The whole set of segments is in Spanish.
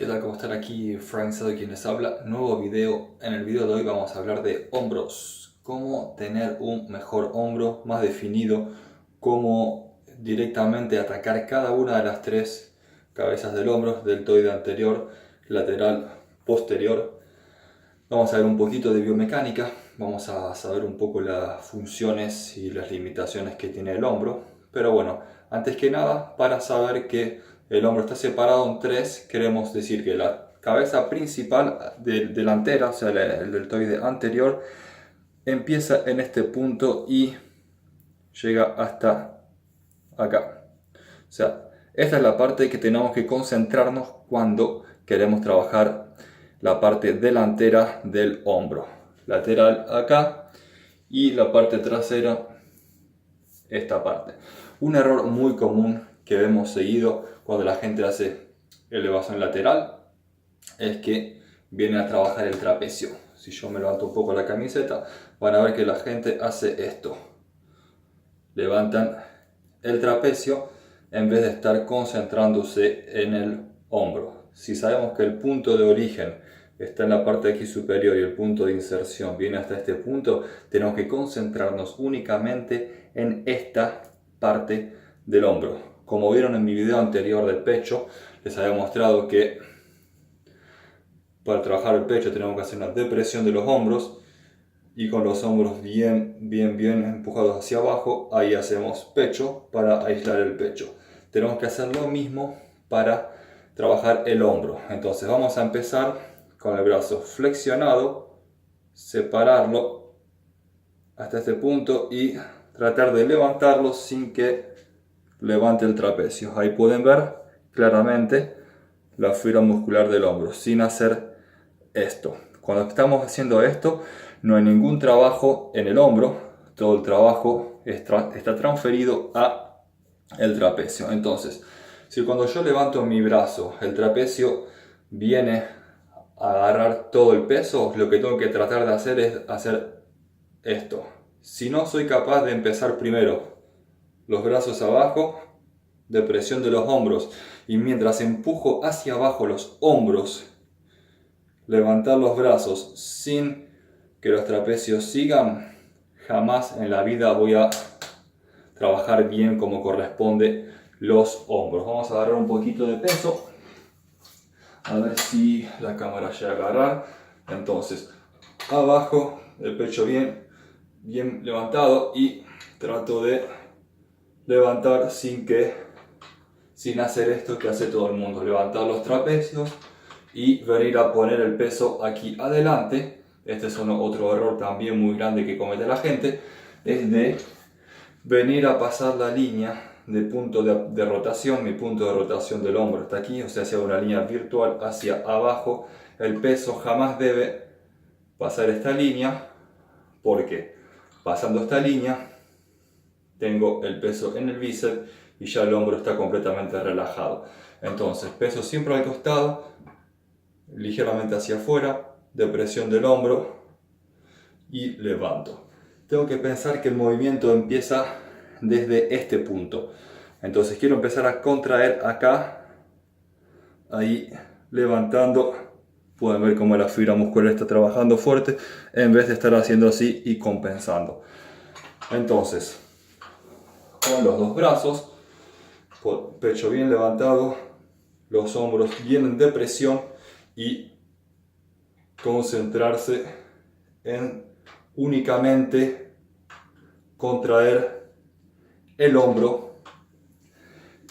¿Qué tal? ¿Cómo están? Aquí Frank Sado quien les habla. Nuevo video. En el video de hoy vamos a hablar de hombros. Cómo tener un mejor hombro, más definido. Cómo directamente atacar cada una de las tres cabezas del hombro, deltoide anterior, lateral, posterior. Vamos a ver un poquito de biomecánica. Vamos a saber un poco las funciones y las limitaciones que tiene el hombro. Pero bueno, antes que nada, para saber que el hombro está separado en tres, queremos decir que la cabeza principal delantera, o sea, el deltoide anterior, empieza en este punto y llega hasta acá. O sea, esta es la parte que tenemos que concentrarnos cuando queremos trabajar la parte delantera del hombro. Lateral acá y la parte trasera esta parte. Un error muy común que vemos seguido cuando la gente hace elevación lateral es que viene a trabajar el trapecio. Si yo me levanto un poco la camiseta, van a ver que la gente hace esto. Levantan el trapecio en vez de estar concentrándose en el hombro. Si sabemos que el punto de origen está en la parte de aquí superior y el punto de inserción viene hasta este punto, tenemos que concentrarnos únicamente en esta parte del hombro. Como vieron en mi video anterior del pecho, les había mostrado que para trabajar el pecho tenemos que hacer una depresión de los hombros y con los hombros bien empujados hacia abajo, ahí hacemos pecho para aislar el pecho. Tenemos que hacer lo mismo para trabajar el hombro. Entonces vamos a empezar con el brazo flexionado, separarlo hasta este punto y tratar de levantarlo sin que levante el trapecio. Ahí pueden ver claramente la fibra muscular del hombro sin hacer esto. Cuando estamos haciendo esto no hay ningún trabajo en el hombro, todo el trabajo está transferido a el trapecio. Entonces, si cuando yo levanto mi brazo el trapecio viene a agarrar todo el peso, lo que tengo que tratar de hacer es hacer esto. Si no soy capaz de empezar primero los brazos abajo, depresión de los hombros, y mientras empujo hacia abajo los hombros, levantar los brazos sin que los trapecios sigan, jamás en la vida voy a trabajar bien como corresponde los hombros. Vamos a agarrar un poquito de peso, a ver si la cámara llega a agarrar. Entonces, abajo, el pecho bien levantado y trato de levantar sin hacer esto que hace todo el mundo, levantar los trapecios y venir a poner el peso aquí adelante. Este es otro error también muy grande que comete la gente, es de venir a pasar la línea de punto de rotación. Mi punto de rotación del hombro está aquí, o sea, hacia una línea virtual hacia abajo. El peso jamás debe pasar esta línea, porque pasando esta línea tengo el peso en el bíceps y ya el hombro está completamente relajado. Entonces, peso siempre al costado, ligeramente hacia afuera, depresión del hombro y levanto. Tengo que pensar que el movimiento empieza desde este punto. Entonces quiero empezar a contraer acá, ahí levantando. Pueden ver cómo la fibra muscular está trabajando fuerte en vez de estar haciendo así y compensando. Entonces, con los dos brazos, pecho bien levantado, los hombros bien en depresión y concentrarse en únicamente contraer el hombro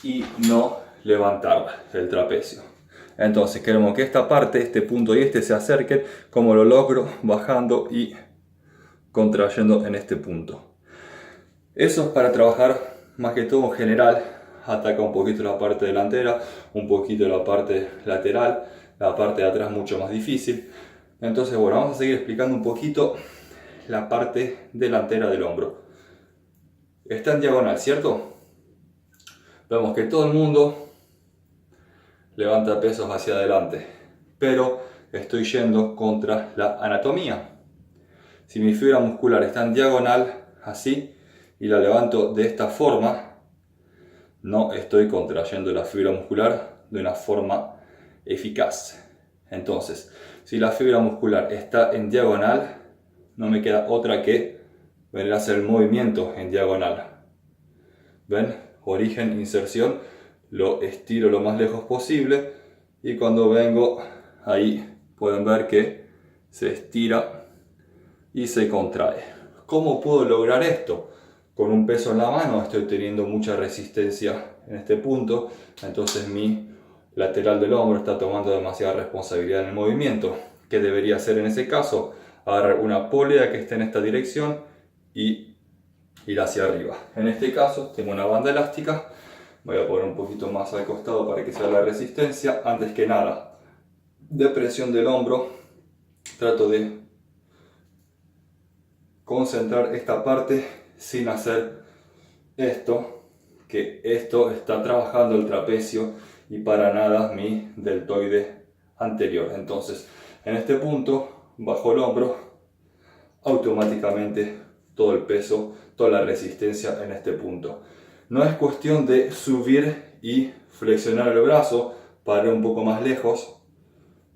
y no levantar el trapecio. Entonces queremos que esta parte, este punto y este se acerquen. Como lo logro? Bajando y contrayendo en este punto. Eso es para trabajar más que todo en general. Ataca un poquito la parte delantera, un poquito la parte lateral, la parte de atrás mucho más difícil. Entonces bueno, vamos a seguir explicando un poquito la parte delantera del hombro. Está en diagonal, ¿cierto? Vemos que todo el mundo levanta pesos hacia adelante, pero estoy yendo contra la anatomía. Si mi fibra muscular está en diagonal, así, y la levanto de esta forma, no estoy contrayendo la fibra muscular de una forma eficaz. Entonces, si la fibra muscular está en diagonal, no me queda otra que venir a hacer el movimiento en diagonal. ¿Ven? Origen, inserción, lo estiro lo más lejos posible y cuando vengo ahí pueden ver que se estira y se contrae. ¿Cómo puedo lograr esto? Con un peso en la mano estoy teniendo mucha resistencia en este punto, entonces mi lateral del hombro está tomando demasiada responsabilidad en el movimiento. ¿Qué debería hacer en ese caso? Agarrar una polea que esté en esta dirección y ir hacia arriba. En este caso tengo una banda elástica, voy a poner un poquito más al costado para que sea la resistencia. Antes que nada, de presión del hombro, trato de concentrar esta parte sin hacer esto, que esto está trabajando el trapecio y para nada mi deltoide anterior. Entonces, en este punto, bajo el hombro, automáticamente todo el peso, toda la resistencia en este punto. No es cuestión de subir y flexionar el brazo para ir un poco más lejos.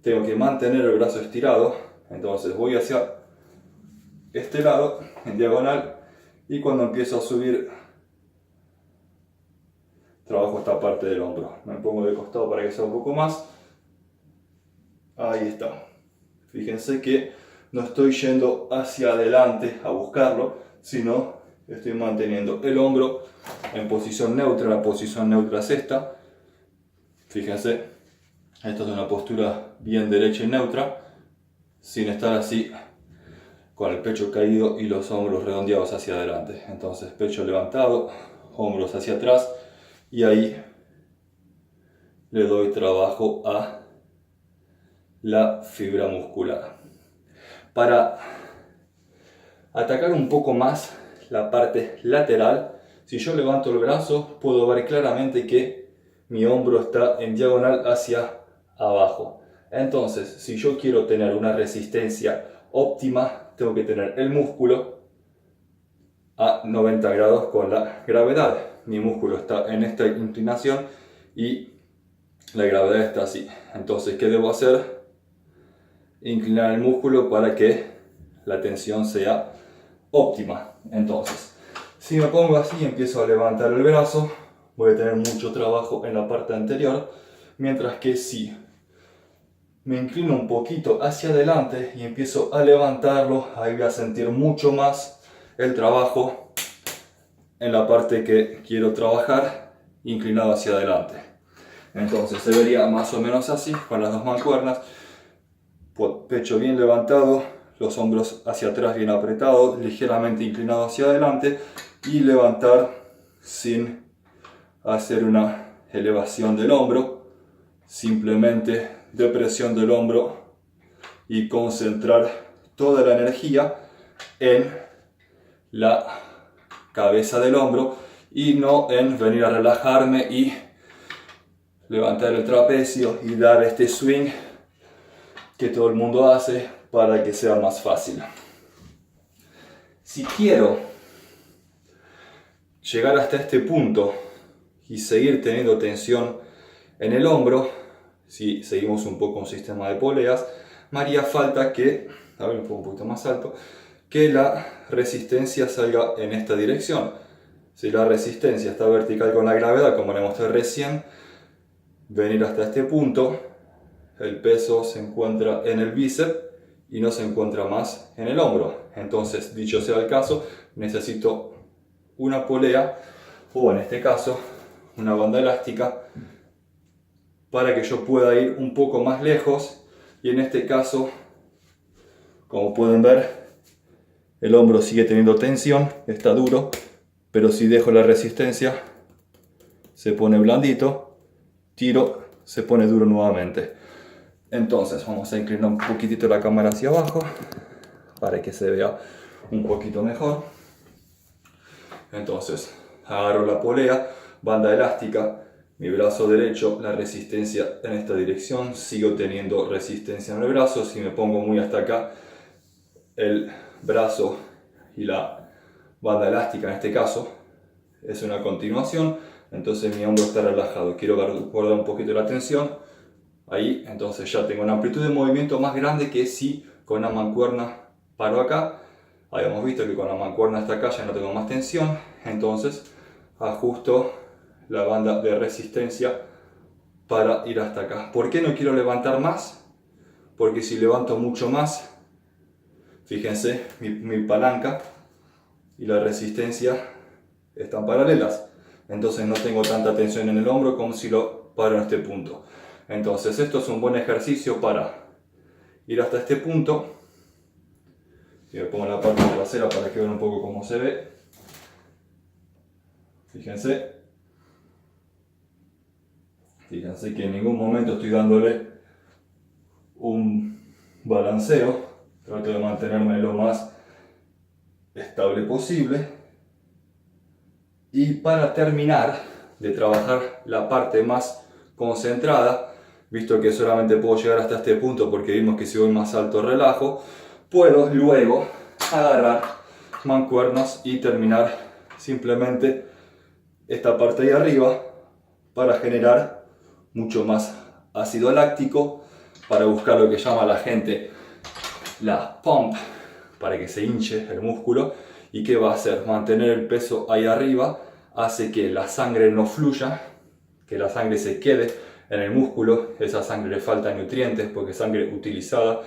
Tengo que mantener el brazo estirado. Entonces voy hacia este lado, en diagonal, y cuando empiezo a subir, trabajo esta parte del hombro. Me pongo de costado para que sea un poco más. Ahí está. Fíjense que no estoy yendo hacia adelante a buscarlo, sino estoy manteniendo el hombro en posición neutra. La posición neutra es esta. Fíjense, esta es una postura bien derecha y neutra, sin estar así con el pecho caído y los hombros redondeados hacia adelante. Entonces pecho levantado, hombros hacia atrás y ahí le doy trabajo a la fibra muscular. Para atacar un poco más la parte lateral, si yo levanto el brazo puedo ver claramente que mi hombro está en diagonal hacia abajo. Entonces, si yo quiero tener una resistencia óptima, tengo que tener el músculo a 90 grados con la gravedad. Mi músculo está en esta inclinación y la gravedad está así. Entonces, ¿qué debo hacer? Inclinar el músculo para que la tensión sea óptima. Entonces, si me pongo así y empiezo a levantar el brazo, voy a tener mucho trabajo en la parte anterior, mientras que si me inclino un poquito hacia adelante y empiezo a levantarlo, ahí voy a sentir mucho más el trabajo en la parte que quiero trabajar, inclinado hacia adelante. Entonces se vería más o menos así, con las dos mancuernas, pecho bien levantado, los hombros hacia atrás bien apretados, ligeramente inclinado hacia adelante y levantar sin hacer una elevación del hombro, simplemente depresión del hombro y concentrar toda la energía en la cabeza del hombro y no en venir a relajarme y levantar el trapecio y dar este swing que todo el mundo hace para que sea más fácil. Si quiero llegar hasta este punto y seguir teniendo tensión en el hombro, si seguimos un poco un sistema de poleas, me haría falta que, a ver, un poquito más alto, que la resistencia salga en esta dirección. Si la resistencia está vertical con la gravedad, como le mostré recién, venir hasta este punto, el peso se encuentra en el bíceps y no se encuentra más en el hombro. Entonces, dicho sea el caso, necesito una polea, o en este caso, una banda elástica, para que yo pueda ir un poco más lejos. Y en este caso, como pueden ver, el hombro sigue teniendo tensión, está duro, pero si dejo la resistencia, se pone blandito, tiro, se pone duro nuevamente. Entonces vamos a inclinar un poquitito la cámara hacia abajo para que se vea un poquito mejor. Entonces agarro la polea, banda elástica, mi brazo derecho, la resistencia en esta dirección, sigo teniendo resistencia en el brazo. Si me pongo muy hasta acá, el brazo y la banda elástica en este caso es una continuación, entonces mi hombro está relajado. Quiero guardar un poquito la tensión, Ahí, entonces ya tengo una amplitud de movimiento más grande que si con una mancuerna paro acá. Habíamos visto que con la mancuerna hasta acá ya no tengo más tensión, entonces ajusto la banda de resistencia para ir hasta acá. ¿Por qué no quiero levantar más? Porque si levanto mucho más, fíjense, mi palanca y la resistencia están paralelas, entonces no tengo tanta tensión en el hombro como si lo paro en este punto. Entonces esto es un buen ejercicio para ir hasta este punto. Y me pongo la parte trasera para que vean un poco cómo se ve. Fíjense que en ningún momento estoy dándole un balanceo. Trato de mantenerme lo más estable posible. Y para terminar de trabajar la parte más concentrada, visto que solamente puedo llegar hasta este punto porque vimos que si voy más alto relajo, puedo luego agarrar mancuernas y terminar simplemente esta parte de arriba para generar mucho más ácido láctico, para buscar lo que llama la gente la pump, para que se hinche el músculo. ¿Y qué va a hacer? Mantener el peso ahí arriba hace que la sangre no fluya, que la sangre se quede en el músculo. Esa sangre le falta nutrientes porque sangre utilizada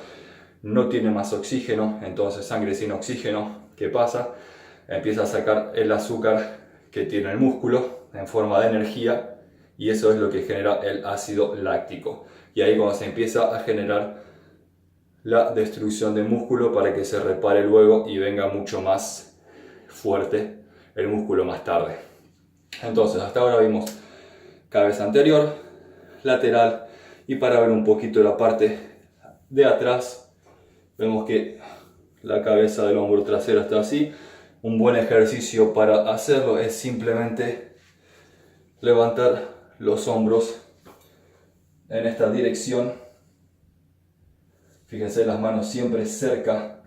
no tiene más oxígeno. Entonces sangre sin oxígeno, ¿qué pasa? Empieza a sacar el azúcar que tiene el músculo en forma de energía, y eso es lo que genera el ácido láctico. Y ahí cuando se empieza a generar la destrucción de músculo para que se repare luego y venga mucho más fuerte el músculo más tarde. Entonces hasta ahora vimos cabeza anterior, lateral, y para ver un poquito la parte de atrás vemos que la cabeza del hombro trasero está así. Un buen ejercicio para hacerlo es simplemente levantar los hombros en esta dirección. Fíjense, las manos siempre cerca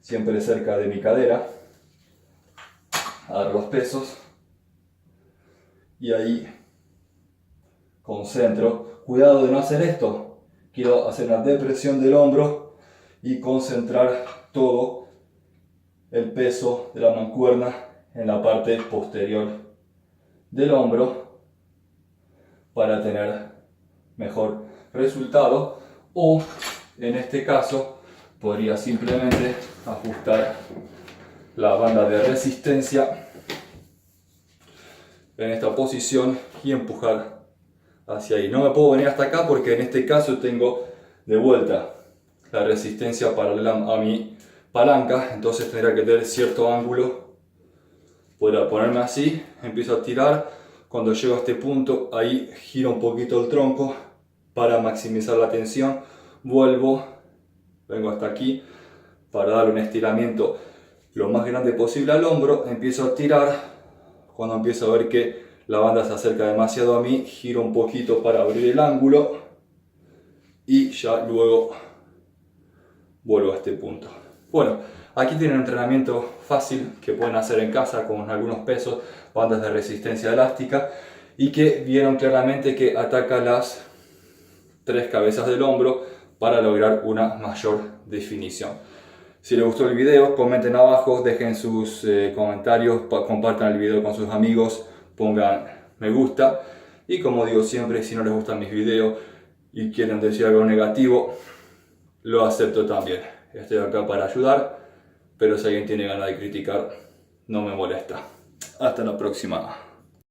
de mi cadera. Agarro los pesos y ahí concentro. Cuidado de no hacer esto. Quiero hacer una depresión del hombro y concentrar todo el peso de la mancuerna en la parte posterior del hombro para tener mejor resultado. O en este caso podría simplemente ajustar la banda de resistencia en esta posición y empujar hacia ahí. No me puedo venir hasta acá porque en este caso tengo de vuelta la resistencia paralela a mi palanca, entonces tendría que tener cierto ángulo. Podría ponerme así, empiezo a tirar. Cuando llego a este punto, ahí giro un poquito el tronco para maximizar la tensión. Vuelvo, vengo hasta aquí para dar un estiramiento lo más grande posible al hombro. Empiezo a tirar. Cuando empiezo a ver que la banda se acerca demasiado a mí, giro un poquito para abrir el ángulo y ya luego vuelvo a este punto. Bueno, aquí tienen un entrenamiento fácil que pueden hacer en casa con algunos pesos, bandas de resistencia elástica, y que vieron claramente que ataca las tres cabezas del hombro para lograr una mayor definición. Si les gustó el video, comenten abajo, dejen sus comentarios, compartan el video con sus amigos, pongan me gusta, y como digo siempre, si no les gustan mis videos y quieren decir algo negativo, lo acepto también. Estoy acá para ayudar, pero si alguien tiene ganas de criticar, no me molesta. Hasta la próxima.